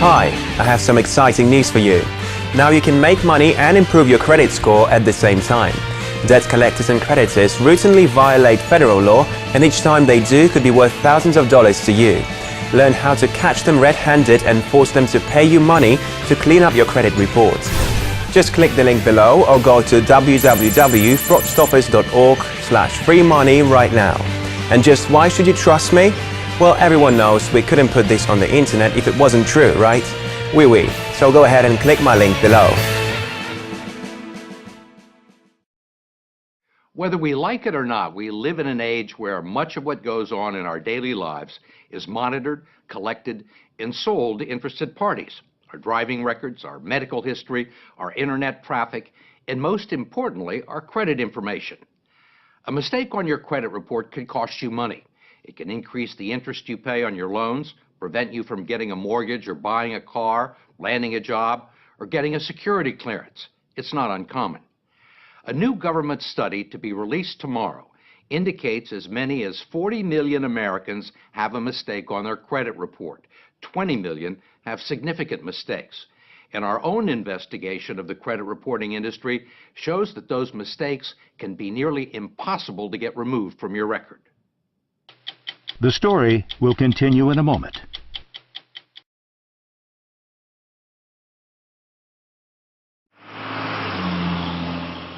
Hi, I have some exciting news for you. Now you can make money and improve your credit score at the same time. Debt collectors and creditors routinely violate federal law, and each time they do could be worth thousands of dollars to you. Learn how to catch them red-handed and force them to pay you money to clean up your credit reports. Just click the link below or go to www.fraudstoppers.org/free money right now. And just why should you trust me? Well, everyone knows we couldn't put this on the internet if it wasn't true, right? Oui. So go ahead and click my link below. Whether we like it or not, we live in an age where much of what goes on in our daily lives is monitored, collected, and sold to interested parties. Our driving records, our medical history, our internet traffic, and most importantly, our credit information. A mistake on your credit report can cost you money. It can increase the interest you pay on your loans, prevent you from getting a mortgage or buying a car, landing a job, or getting a security clearance. It's not uncommon. A new government study to be released tomorrow indicates as many as 40 million Americans have a mistake on their credit report. 20 million have significant mistakes. And our own investigation of the credit reporting industry shows that those mistakes can be nearly impossible to get removed from your record. The story will continue in a moment.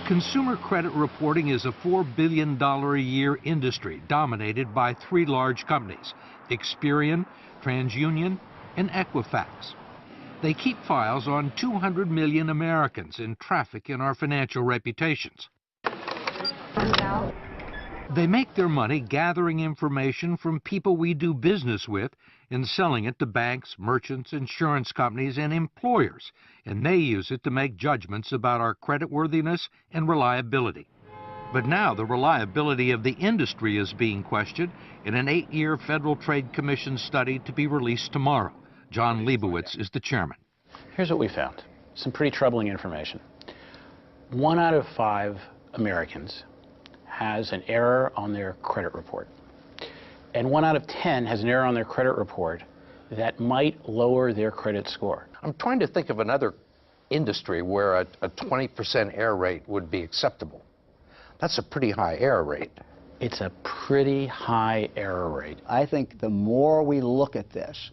Consumer credit reporting is a $4 billion a year industry dominated by three large companies, Experian, TransUnion, and Equifax. They keep files on 200 million Americans and traffic in our financial reputations. They make their money gathering information from people we do business with and selling it to banks, merchants, insurance companies, and employers, and they use it to make judgments about our creditworthiness and reliability. But now the reliability of the industry is being questioned in an 8-year Federal Trade Commission study to be released tomorrow. John Leibowitz is the chairman. Here's what we found. Some pretty troubling information. 1 out of 5 Americans has an error on their credit report. And 1 out of 10 has an error on their credit report that might lower their credit score. I'm trying to think of another industry where a 20% error rate would be acceptable. That's a pretty high error rate. It's a pretty high error rate. I think the more we look at this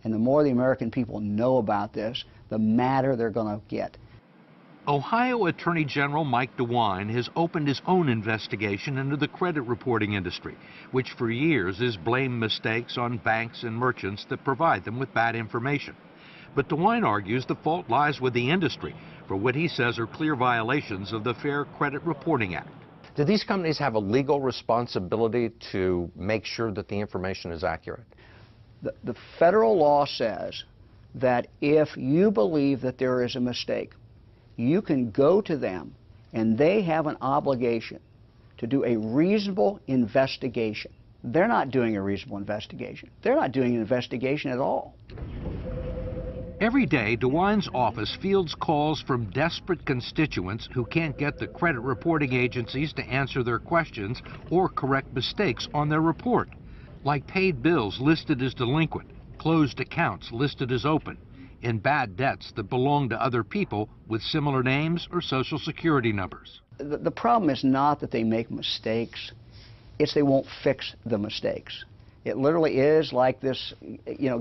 and the more the American people know about this, the madder they're going to get. Ohio Attorney General Mike DeWine has opened his own investigation into the credit reporting industry, which for years has blamed mistakes on banks and merchants that provide them with bad information. But DeWine argues the fault lies with the industry for what he says are clear violations of the Fair Credit Reporting Act. Do these companies have a legal responsibility to make sure that the information is accurate? The federal law says that if you believe that there is a mistake, you can go to them and they have an obligation to do a reasonable investigation. They're not doing a reasonable investigation. They're not doing an investigation at all. Every day, DeWine's office fields calls from desperate constituents who can't get the credit reporting agencies to answer their questions or correct mistakes on their report, like paid bills listed as delinquent, closed accounts listed as open, and bad debts that belong to other people with similar names or social security numbers. The problem is not that they make mistakes, it's they won't fix the mistakes. It literally is like this,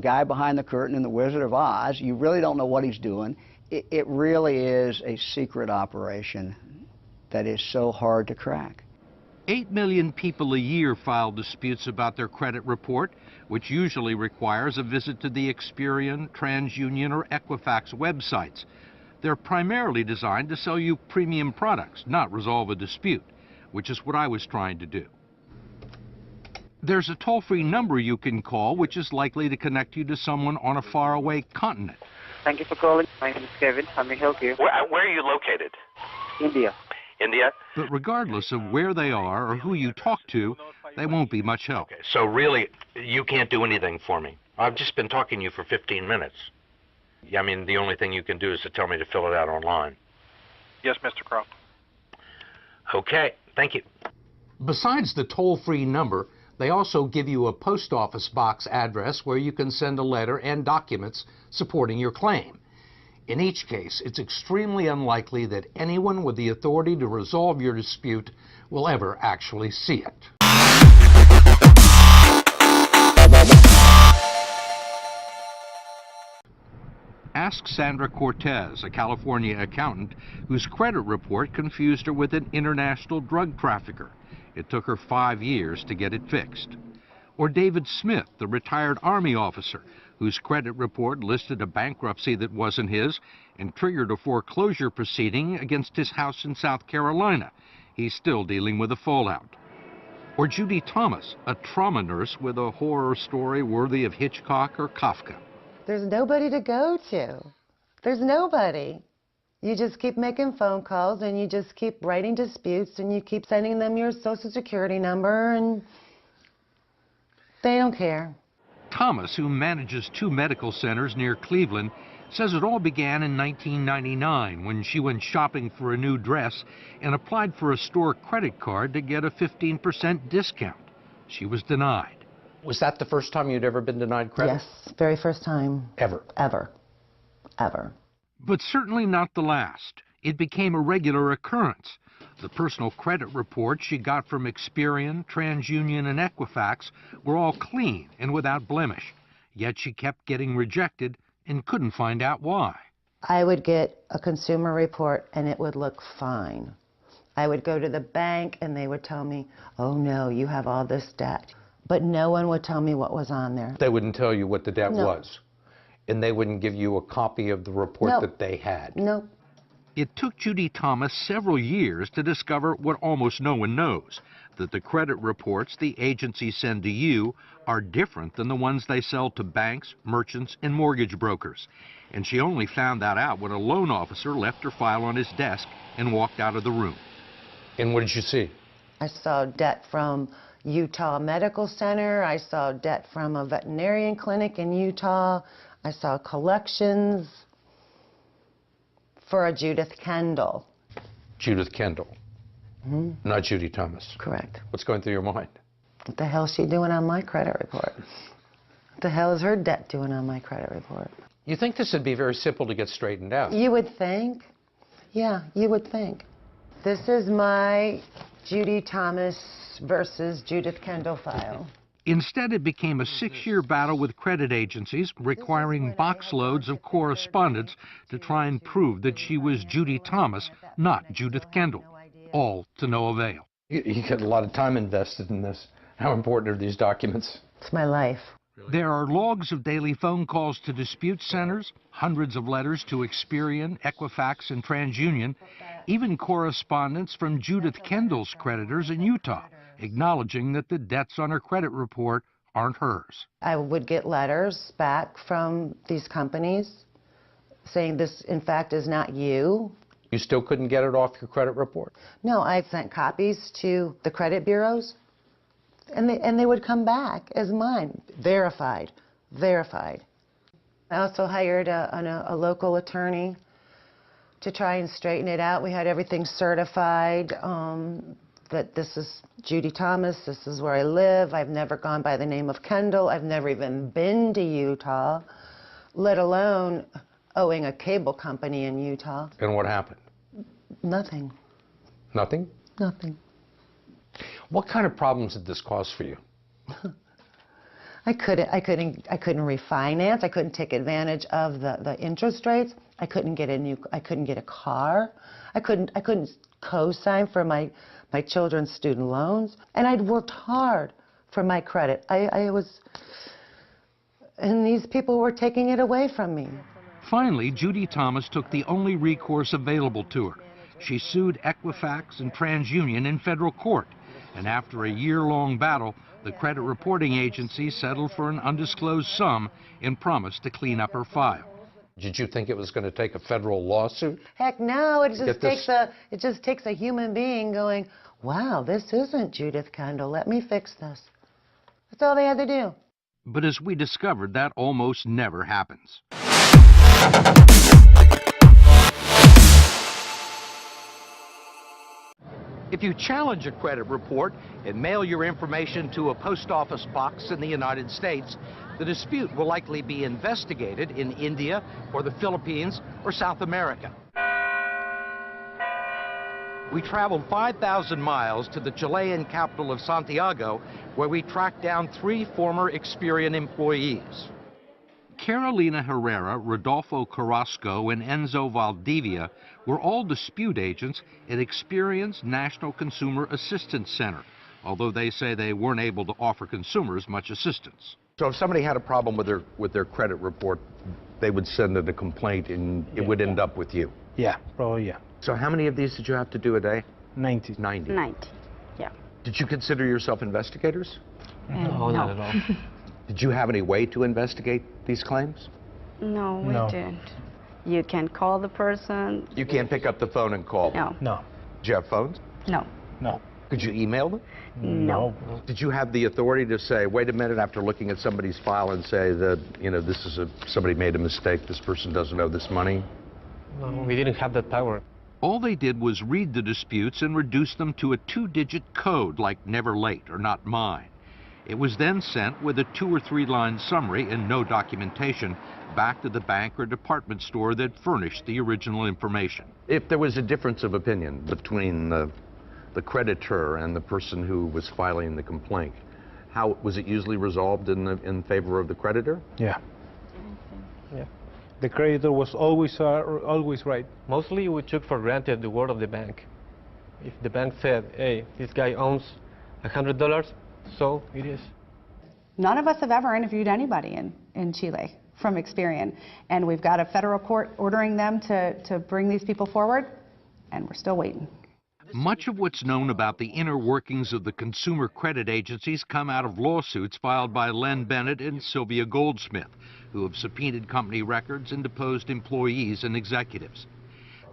guy behind the curtain in The Wizard of Oz. You really don't know what he's doing. It really is a secret operation that is so hard to crack. 8 million people a year file disputes about their credit report, which usually requires a visit to the Experian, TransUnion, or Equifax websites. They're primarily designed to sell you premium products, not resolve a dispute, which is what I was trying to do. There's a toll-free number you can call, which is likely to connect you to someone on a faraway continent. Thank you for calling. My name is Kevin. How may I help you? Where are you located? India. India? But regardless of where they are or who you talk to, they won't be much help. Okay, so really, you can't do anything for me. I've just been talking to you for 15 minutes. I mean, the only thing you can do is to tell me to fill it out online. Yes, Mr. Croft. Okay, thank you. Besides the toll-free number, They also give you a post office box address where you can send a letter and documents supporting your claim. In each case, it's extremely unlikely that anyone with the authority to resolve your dispute will ever actually see it. Ask Sandra Cortez, a California accountant whose credit report confused her with an international drug trafficker. It took her 5 years to get it fixed. Or David Smith, the retired Army officer whose credit report listed a bankruptcy that wasn't his and triggered a foreclosure proceeding against his house in South Carolina. He's still dealing with the fallout. Or Judy Thomas, a trauma nurse with a horror story worthy of Hitchcock or Kafka. There's nobody to go to. There's nobody. You just keep making phone calls and you just keep writing disputes and you keep sending them your social security number and they don't care. Thomas, who manages 2 medical centers near Cleveland, says it all began in 1999 when she went shopping for a new dress and applied for a store credit card to get a 15% discount. She was denied. Was that the first time you'd ever been denied credit? Yes, very first time. Ever? Ever. Ever. But certainly not the last. It became a regular occurrence. The personal credit reports she got from Experian, TransUnion, and Equifax were all clean and without blemish. Yet she kept getting rejected and couldn't find out why. I would get a consumer report and it would look fine. I would go to the bank and they would tell me, oh no, you have all this debt. But no one would tell me what was on there. They wouldn't tell you what the debt No. was? And they wouldn't give you a copy of the report No. that they had? Nope. It took Judy Thomas several years to discover what almost no one knows, that the credit reports the agencies send to you are different than the ones they sell to banks, merchants, and mortgage brokers. And she only found that out when a loan officer left her file on his desk and walked out of the room. And what did you see? I saw debt from Utah Medical Center. I saw debt from a veterinarian clinic in Utah. I saw collections for a Judith Kendall. Judith Kendall, not Judy Thomas. Correct. What's going through your mind? What the hell is she doing on my credit report? What the hell is her debt doing on my credit report? You think this would be very simple to get straightened out? You would think. Yeah, you would think. This is my Judy Thomas versus Judith Kendall file. Instead, it became a 6-year battle with credit agencies requiring box loads of correspondence to try and prove that she was Judy Thomas, not Judith Kendall, all to no avail. You get a lot of time invested in this. How important are these documents? It's my life. There are logs of daily phone calls to dispute centers, hundreds of letters to Experian, Equifax, and TransUnion, even correspondence from Judith Kendall's creditors in Utah, acknowledging that the debts on her credit report aren't hers. I would get letters back from these companies saying this, in fact, is not you. You still couldn't get it off your credit report? No, I sent copies to the credit bureaus, and they would come back as mine, verified, verified. I also hired a local attorney to try and straighten it out. We had everything certified, that this is Judy Thomas, this is where I live. I've never gone by the name of Kendall. I've never even been to Utah, let alone owing a cable company in Utah. And what happened? Nothing. Nothing? Nothing. What kind of problems did this cause for you? I couldn't refinance. I couldn't take advantage of the interest rates. I couldn't get a car. I couldn't co-sign for my children's student loans. And I'd worked hard for my credit. And these people were taking it away from me. Finally, Judy Thomas took the only recourse available to her. She sued Equifax and TransUnion in federal court. And after a year-long battle, the credit reporting agency settled for an undisclosed sum and promised to clean up her file. Did you think it was going to take a federal lawsuit? Heck no, it just takes a human being going, wow, this isn't Judith Kendall, let me fix this. That's all they had to do. But as we discovered, that almost never happens. If you challenge a credit report and mail your information to a post office box in the United States, the dispute will likely be investigated in India or the Philippines or South America. We traveled 5,000 miles to the Chilean capital of Santiago, where we tracked down 3 former Experian employees. Carolina Herrera, Rodolfo Carrasco, and Enzo Valdivia were all dispute agents at Experian's National Consumer Assistance Center, although they say they weren't able to offer consumers much assistance. So if somebody had a problem with their credit report, they would send in a complaint and it would end up with you? Yeah, probably, yeah. So how many of these did you have to do a day? 90. 90, yeah. Did you consider yourself investigators? No, not at all. Did you have any way to investigate these claims? No, we No. didn't. You can call the person. You can't pick up the phone and call them? No. No. Did you have phones? No. No. Could you email them? No. Did you have the authority to say, wait a minute, after looking at somebody's file and say that, you know, this is somebody made a mistake, this person doesn't owe this money? No, we didn't have that power. All they did was read the disputes and reduce them to a 2-digit code like never late or not mine. It was then sent with a 2 or 3 line summary and no documentation back to the bank or department store that furnished the original information. If there was a difference of opinion between the creditor and the person who was filing the complaint, how was it usually resolved in favor of the creditor? Yeah. Yeah. The creditor was always right. Mostly we took for granted the word of the bank. If the bank said, hey, this guy owns $100, so it is. None of us have ever interviewed anybody in Chile from Experian, and we've got a federal court ordering them to bring these people forward, and we're still waiting. Much of what's known about the inner workings of the consumer credit agencies come out of lawsuits filed by Len Bennett and Sylvia Goldsmith, who have subpoenaed company records and deposed employees and executives.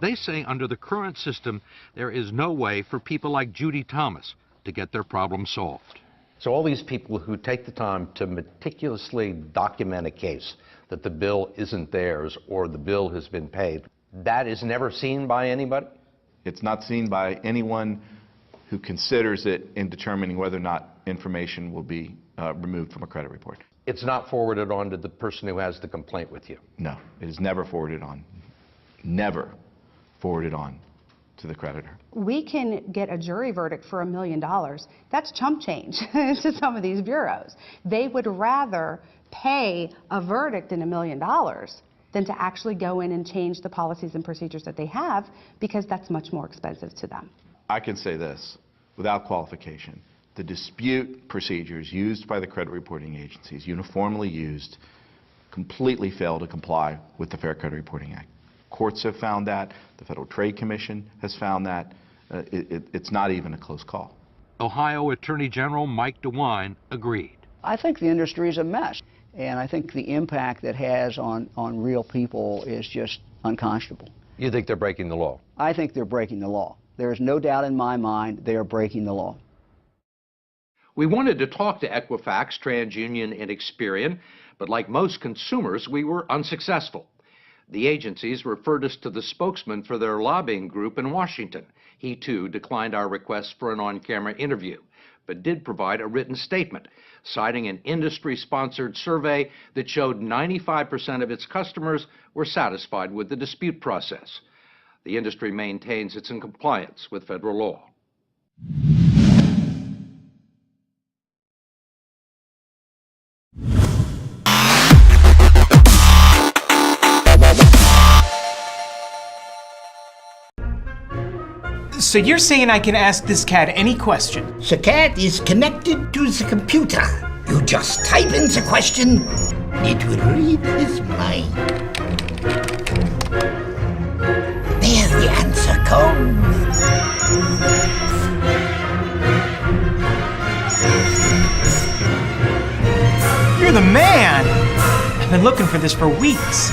They say under the current system, there is no way for people like Judy Thomas to get their problem solved. So all these people who take the time to meticulously document a case that the bill isn't theirs or the bill has been paid, that is never seen by anybody? It's not seen by anyone who considers it in determining whether or not information will be removed from a credit report. It's not forwarded on to the person who has the complaint with you? No, it is never forwarded on. Never forwarded on to the creditor. We can get a jury verdict for $1 million. That's chump change to some of these bureaus. They would rather pay a verdict in $1 million than to actually go in and change the policies and procedures that they have, because that's much more expensive to them. I can say this without qualification. The dispute procedures used by the credit reporting agencies, uniformly used, completely fail to comply with the Fair Credit Reporting Act. Courts have found that. The Federal Trade Commission has found that. It's not even a close call. Ohio Attorney General Mike DeWine agreed. I think the industry is a mess, and I think the impact it has on real people is just unconscionable. You think they're breaking the law? I think they're breaking the law. There is no doubt in my mind they are breaking the law. We wanted to talk to Equifax, TransUnion, and Experian, but like most consumers, we were unsuccessful. The agencies referred us to the spokesman for their lobbying group in Washington. He, too, declined our request for an on-camera interview, but did provide a written statement, citing an industry-sponsored survey that showed 95% of its customers were satisfied with the dispute process. The industry maintains it's in compliance with federal law. So you're saying I can ask this cat any question? The cat is connected to the computer. You just type in the question, it will read his mind. There the answer comes. You're the man! I've been looking for this for weeks.